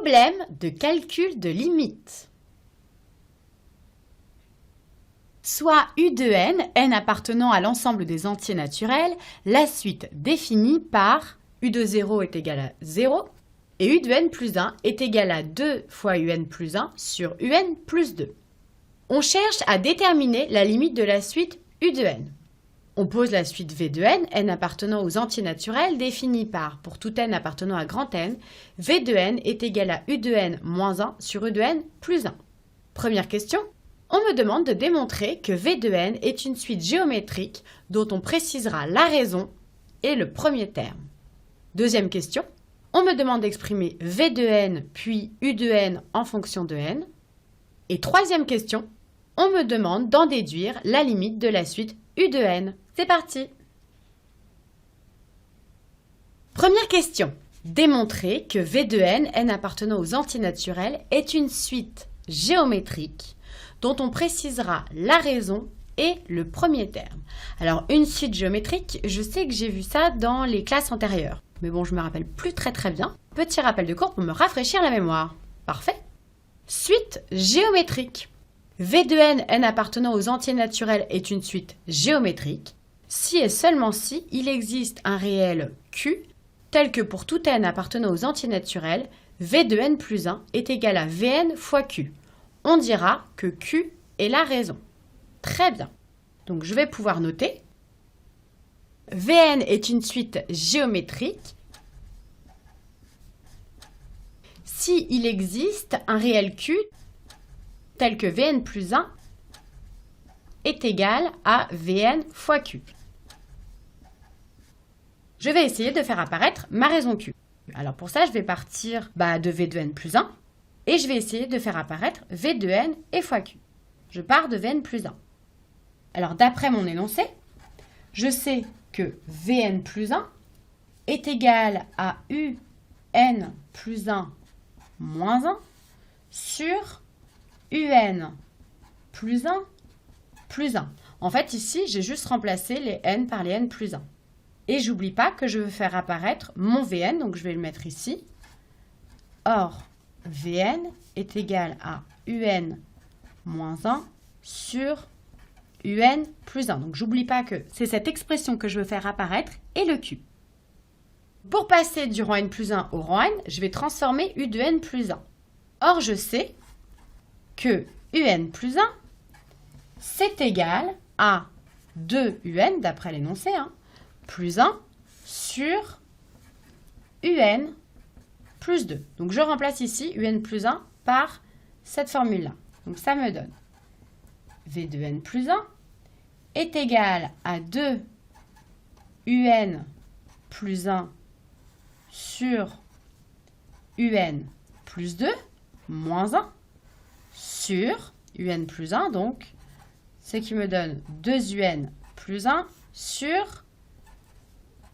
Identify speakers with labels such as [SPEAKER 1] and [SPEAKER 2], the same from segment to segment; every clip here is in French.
[SPEAKER 1] Problème de calcul de limite. Soit U de n, n appartenant à l'ensemble des entiers naturels, la suite définie par U de 0 est égal à 0 et U de n plus 1 est égal à 2 fois un plus 1 sur un plus 2. On cherche à déterminer la limite de la suite U de n. On pose la suite V de n, n appartenant aux entiers naturels, définie par, pour tout n appartenant à grand N, V de n est égal à U de n moins 1 sur U de n plus 1. Première question, on me demande de démontrer que V de n est une suite géométrique dont on précisera la raison et le premier terme. Deuxième question, on me demande d'exprimer V de n puis U de n en fonction de n. Et troisième question, on me demande d'en déduire la limite de la suite U de n. C'est parti! Première question. Démontrer que V de n, n appartenant aux entiers naturels, est une suite géométrique dont on précisera la raison et le premier terme. Alors, une suite géométrique, je sais que j'ai vu ça dans les classes antérieures. Mais bon, je me rappelle plus très bien. Petit rappel de cours pour me rafraîchir la mémoire. Parfait! Suite géométrique. V de n, n appartenant aux entiers naturels, est une suite géométrique si et seulement si il existe un réel Q tel que pour tout n appartenant aux entiers naturels, V de n plus 1 est égal à Vn fois Q. On dira que Q est la raison. Très bien. Donc je vais pouvoir noter. Vn est une suite géométrique si il existe un réel Q tel que Vn plus 1 est égal à Vn fois Q. Je vais essayer de faire apparaître ma raison Q. Alors pour ça, je vais partir de V de n plus 1 et je vais essayer de faire apparaître V de n et fois Q. Je pars de Vn plus 1. Alors d'après mon énoncé, je sais que Vn plus 1 est égal à Un plus 1 moins 1 sur Un plus 1 plus 1. En fait, ici, j'ai juste remplacé les n par les n plus 1. Et j'oublie pas que je veux faire apparaître mon Vn, donc je vais le mettre ici. Or, Vn est égal à Un moins 1 sur Un plus 1. Donc, j'oublie pas que c'est cette expression que je veux faire apparaître et le Q. Pour passer du rang n plus 1 au rang n, je vais transformer U de n plus 1. Or, je sais que Un plus 1, c'est égal à 2Un, d'après l'énoncé, plus 1 sur Un plus 2. Donc, je remplace ici Un plus 1 par cette formule-là. Donc, ça me donne V de n plus 1 est égal à 2 Un plus 1 sur Un plus 2 moins 1 sur Un plus 1, donc ce qui me donne 2Un plus 1 sur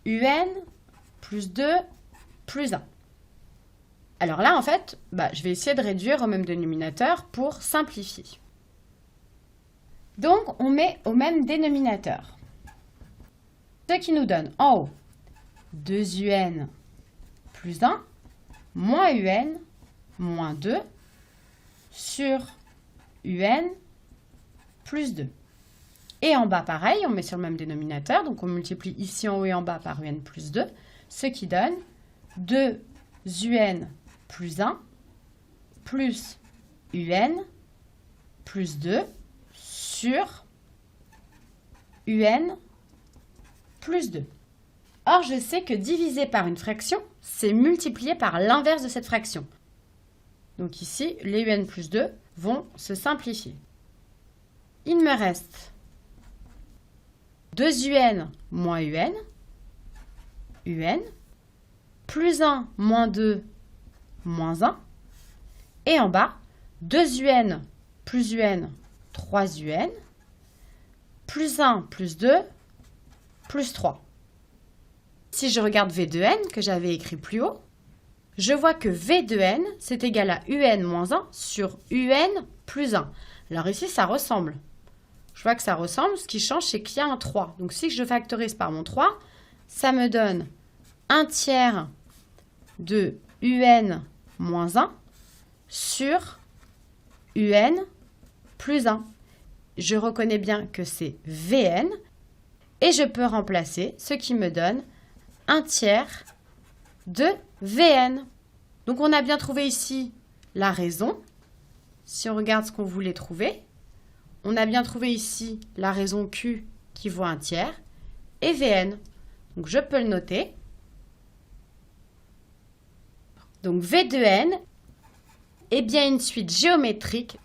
[SPEAKER 1] Un plus 2 plus 1. Alors là, en fait, je vais essayer de réduire au même dénominateur pour simplifier. Donc, on met au même dénominateur. Ce qui nous donne en haut 2Un plus 1 moins Un moins 2 sur Un plus 2. Et en bas, pareil, on met sur le même dénominateur. Donc, on multiplie ici en haut et en bas par Un plus 2, ce qui donne 2Un plus 1 plus Un plus 2 sur Un plus 2. Or, je sais que diviser par une fraction, c'est multiplier par l'inverse de cette fraction. Donc ici, les Un plus 2 vont se simplifier. Il me reste 2Un moins Un, plus 1 moins 2, moins 1, et en bas, 2Un plus Un, 3Un, plus 1 plus 2, plus 3. Si je regarde V de n, que j'avais écrit plus haut, je vois que V de n, c'est égal à Un moins 1 sur Un plus 1. Alors ici, ça ressemble. Je vois que ça ressemble, ce qui change, c'est qu'il y a un 3. Donc si je factorise par mon 3, ça me donne 1 tiers de Un moins 1 sur un plus 1. Je reconnais bien que c'est Vn et je peux remplacer ce qui me donne 1 tiers de Vn. Donc on a bien trouvé ici la raison. Si on regarde ce qu'on voulait trouver, on a bien trouvé ici la raison Q qui vaut 1 tiers et Vn. Donc je peux le noter. Donc V de n est bien une suite géométrique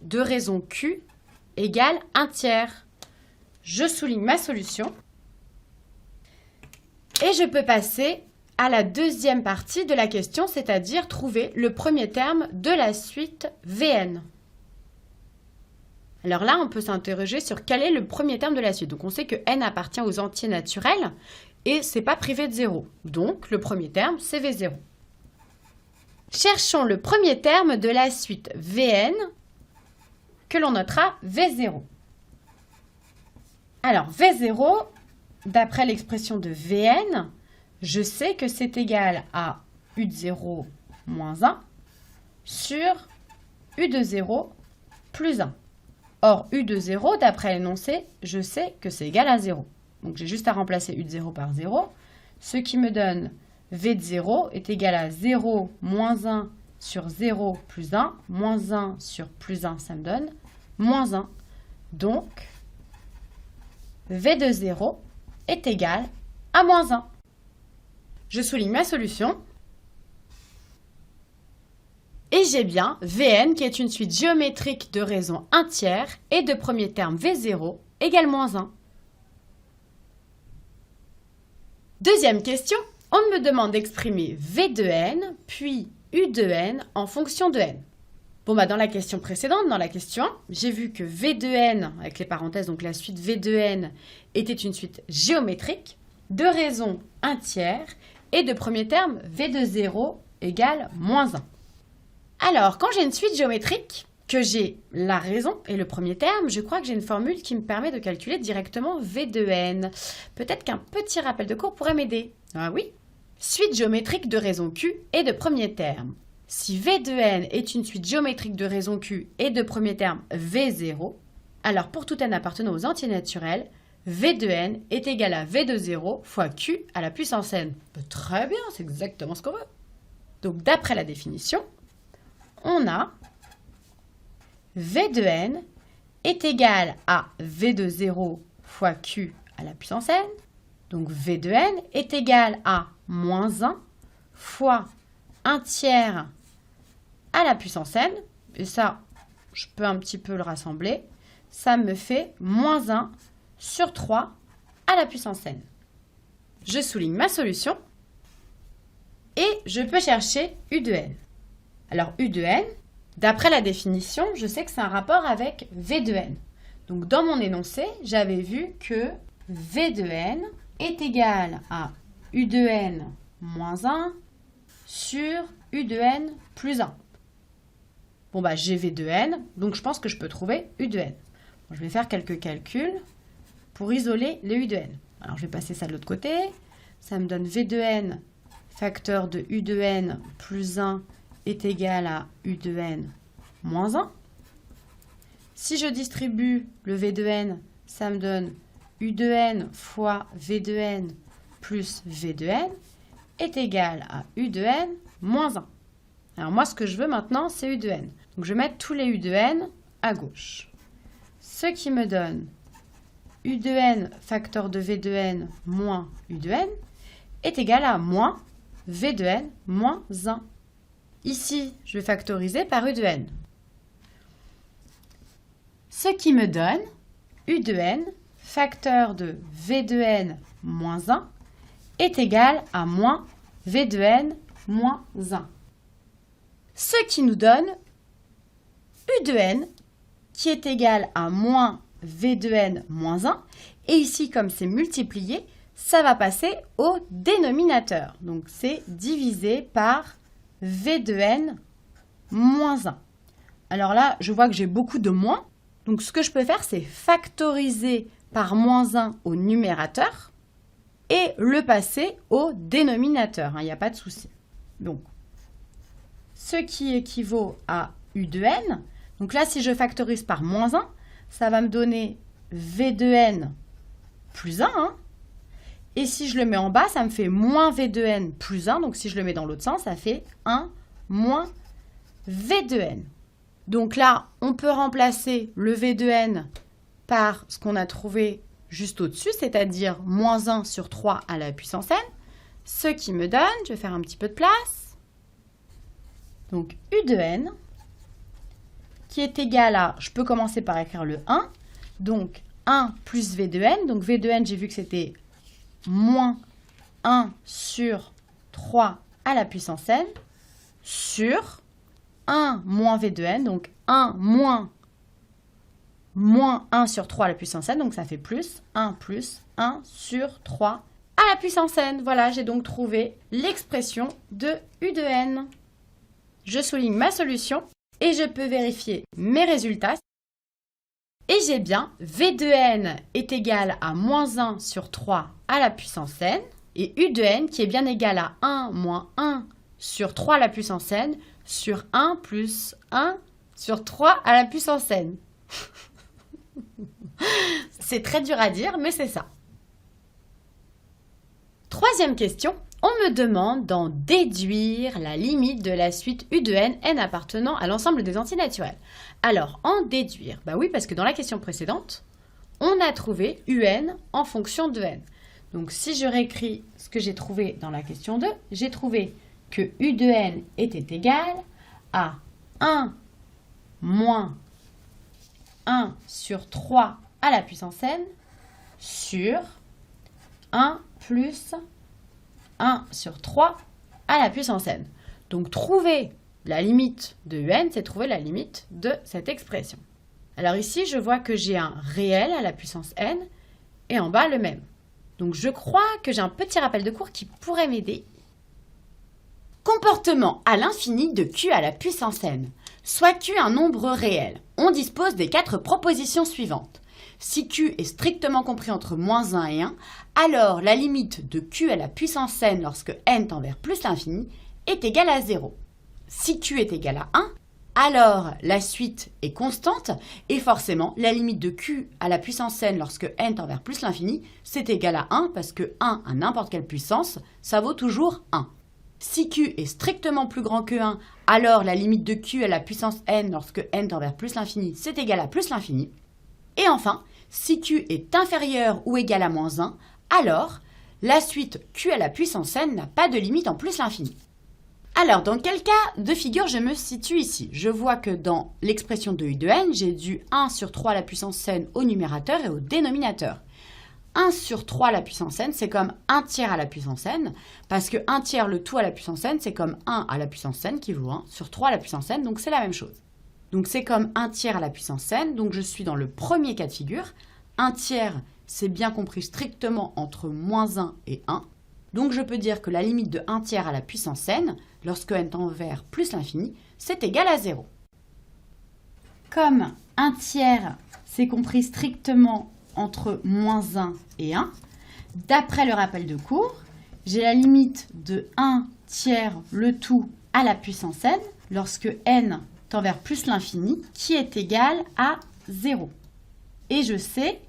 [SPEAKER 1] de raison Q égale 1 tiers. Je souligne ma solution. Et je peux passer à la deuxième partie de la question, c'est-à-dire trouver le premier terme de la suite Vn. Alors là, on peut s'interroger sur quel est le premier terme de la suite. Donc on sait que n appartient aux entiers naturels et c'est pas privé de 0. Donc le premier terme, c'est V0. Cherchons le premier terme de la suite Vn que l'on notera V0. Alors V0, d'après l'expression de Vn, je sais que c'est égal à U de 0 moins 1 sur U de 0 plus 1. Or, U de 0, d'après l'énoncé, je sais que c'est égal à 0. Donc, j'ai juste à remplacer U de 0 par 0, ce qui me donne V de 0 est égal à 0 moins 1 sur 0 plus 1, moins 1 sur plus 1, ça me donne moins 1. Donc, V de 0 est égal à moins 1. Je souligne ma solution. Et j'ai bien Vn qui est une suite géométrique de raison 1 tiers et de premier terme V0 égale moins 1. Deuxième question, on me demande d'exprimer V de n puis U de n en fonction de n. Bon, dans la question précédente, dans la question 1, j'ai vu que V de n, avec les parenthèses, donc la suite V de n, était une suite géométrique de raison 1 tiers et de premier terme V de 0 égale moins 1. Alors, quand j'ai une suite géométrique, que j'ai la raison et le premier terme, je crois que j'ai une formule qui me permet de calculer directement V de n. Peut-être qu'un petit rappel de cours pourrait m'aider. Ah oui, suite géométrique de raison Q et de premier terme. Si V de n est une suite géométrique de raison Q et de premier terme V0, alors pour tout n appartenant aux entiers naturels, V de n est égal à V de 0 fois Q à la puissance n. Très bien, c'est exactement ce qu'on veut. Donc d'après la définition, on a V de n est égal à V de 0 fois Q à la puissance n. Donc V de n est égal à moins 1 fois 1 tiers à la puissance n. Et ça, je peux un petit peu le rassembler. Ça me fait moins 1 sur 3 à la puissance n. Je souligne ma solution et je peux chercher U de n. Alors U de n, d'après la définition, je sais que c'est un rapport avec V de n. Donc dans mon énoncé, j'avais vu que V de n est égal à U de n moins 1 sur U de n plus 1. Bon, j'ai V de n, donc je pense que je peux trouver U de n. Bon, je vais faire quelques calculs pour isoler les U de n. Alors, je vais passer ça de l'autre côté. Ça me donne V de n facteur de U de n plus 1 est égal à U de n moins 1. Si je distribue le V de n, ça me donne U de n fois V de n plus V de n est égal à U de n moins 1. Alors moi, ce que je veux maintenant, c'est U de n. Donc je vais mettre tous les U de n à gauche. Ce qui me donne U de n facteur de V de n moins U de n est égal à moins V de n moins 1. Ici, je vais factoriser par U de n. Ce qui me donne U de n facteur de V de n moins 1 est égal à moins V de n moins 1. Ce qui nous donne U de n qui est égal à moins V de n moins 1. Et ici, comme c'est multiplié, ça va passer au dénominateur. Donc, c'est divisé par V de n moins 1. Alors là, je vois que j'ai beaucoup de moins. Donc, ce que je peux faire, c'est factoriser par moins 1 au numérateur et le passer au dénominateur. Il n'y a pas de souci. Donc, ce qui équivaut à U de n. Donc là, si je factorise par moins 1, ça va me donner V de n plus 1. Hein. Et si je le mets en bas, ça me fait moins V de n plus 1. Donc si je le mets dans l'autre sens, ça fait 1 moins V de n. Donc là, on peut remplacer le V de n par ce qu'on a trouvé juste au-dessus, c'est-à-dire moins 1 sur 3 à la puissance n, ce qui me donne, je vais faire un petit peu de place, donc U de n, qui est égal à, je peux commencer par écrire le 1, donc 1 plus V de n, donc V de n, j'ai vu que c'était moins 1 sur 3 à la puissance n, sur 1 moins V de n, donc 1 moins 1 sur 3 à la puissance n, donc ça fait plus 1 sur 3 à la puissance n. Voilà, j'ai donc trouvé l'expression de U de n. Je souligne ma solution et je peux vérifier mes résultats. Et j'ai bien V de n est égal à moins 1 sur 3 à la puissance n et U de n qui est bien égal à 1 moins 1 sur 3 à la puissance n sur 1 plus 1 sur 3 à la puissance n. C'est très dur à dire, mais c'est ça. Troisième question, on me demande d'en déduire la limite de la suite U de n, n appartenant à l'ensemble des entiers naturels. Alors, en déduire, bah oui, parce que dans la question précédente, on a trouvé un en fonction de n. Donc, si je réécris ce que j'ai trouvé dans la question 2, j'ai trouvé que U de n était égal à 1 moins 1 sur 3 à la puissance n sur 1 plus 1 sur 3 à la puissance n. Donc, trouver la limite de un, c'est trouver la limite de cette expression. Alors ici, je vois que j'ai un réel à la puissance n et en bas le même. Donc, je crois que j'ai un petit rappel de cours qui pourrait m'aider. Comportement à l'infini de q à la puissance n. Soit q un nombre réel, on dispose des 4 propositions suivantes. Si q est strictement compris entre moins 1 et 1, alors la limite de q à la puissance n lorsque n tend vers plus l'infini est égale à 0. Si q est égal à 1, alors la suite est constante et forcément la limite de q à la puissance n lorsque n tend vers plus l'infini, c'est égal à 1 parce que 1 à n'importe quelle puissance, ça vaut toujours 1. Si q est strictement plus grand que 1, alors la limite de q à la puissance n lorsque n tend vers plus l'infini, c'est égal à plus l'infini. Et enfin, si q est inférieur ou égal à moins 1, alors la suite q à la puissance n n'a pas de limite en plus l'infini. Alors, dans quel cas de figure je me situe ici? Je vois que dans l'expression de U de n, j'ai du 1 sur 3 à la puissance n au numérateur et au dénominateur. 1 sur 3 à la puissance n, c'est comme 1 tiers à la puissance n, parce que 1 tiers le tout à la puissance n, c'est comme 1 à la puissance n qui vaut 1 sur 3 à la puissance n, donc c'est la même chose. Donc c'est comme 1 tiers à la puissance n, donc je suis dans le premier cas de figure. 1 tiers, c'est bien compris strictement entre moins 1 et 1. Donc je peux dire que la limite de 1 tiers à la puissance n, lorsque n tend vers plus l'infini, c'est égal à 0. Comme 1 tiers, c'est compris strictement entre moins 1 et 1, d'après le rappel de cours, j'ai la limite de 1 tiers le tout à la puissance n, lorsque n tend vers plus l'infini, qui est égal à 0. Et je sais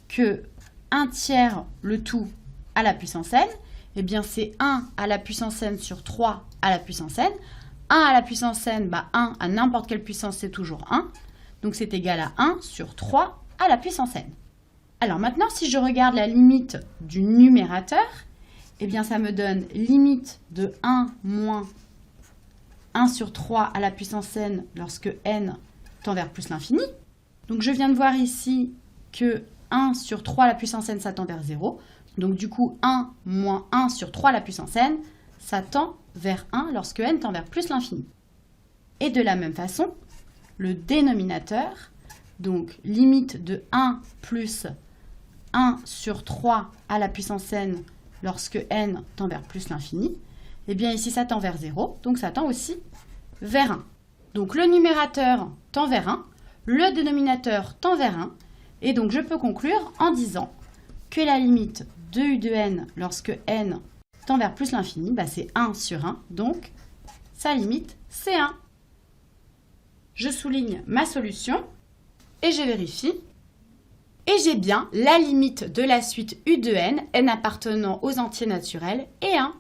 [SPEAKER 1] que 1 tiers le tout à la puissance n, eh bien c'est 1 à la puissance n sur 3 à la puissance n. 1 à la puissance n, 1 à n'importe quelle puissance, c'est toujours 1. Donc c'est égal à 1 sur 3 à la puissance n. Alors maintenant, si je regarde la limite du numérateur, eh bien ça me donne limite de 1 moins 1 sur 3 à la puissance n lorsque n tend vers plus l'infini. Donc je viens de voir ici que 1 sur 3 à la puissance n, ça tend vers 0. Donc du coup, 1 moins 1 sur 3 à la puissance n, ça tend vers 1 lorsque n tend vers plus l'infini. Et de la même façon, le dénominateur, donc limite de 1 plus 1 sur 3 à la puissance n lorsque n tend vers plus l'infini, eh bien ici ça tend vers 0, donc ça tend aussi vers 1. Donc le numérateur tend vers 1, le dénominateur tend vers 1, et donc je peux conclure en disant que la limite de U de n lorsque n tend vers plus l'infini, c'est 1 sur 1, donc sa limite c'est 1. Je souligne ma solution et je vérifie. Et j'ai bien la limite de la suite U de n appartenant aux entiers naturels, et 1.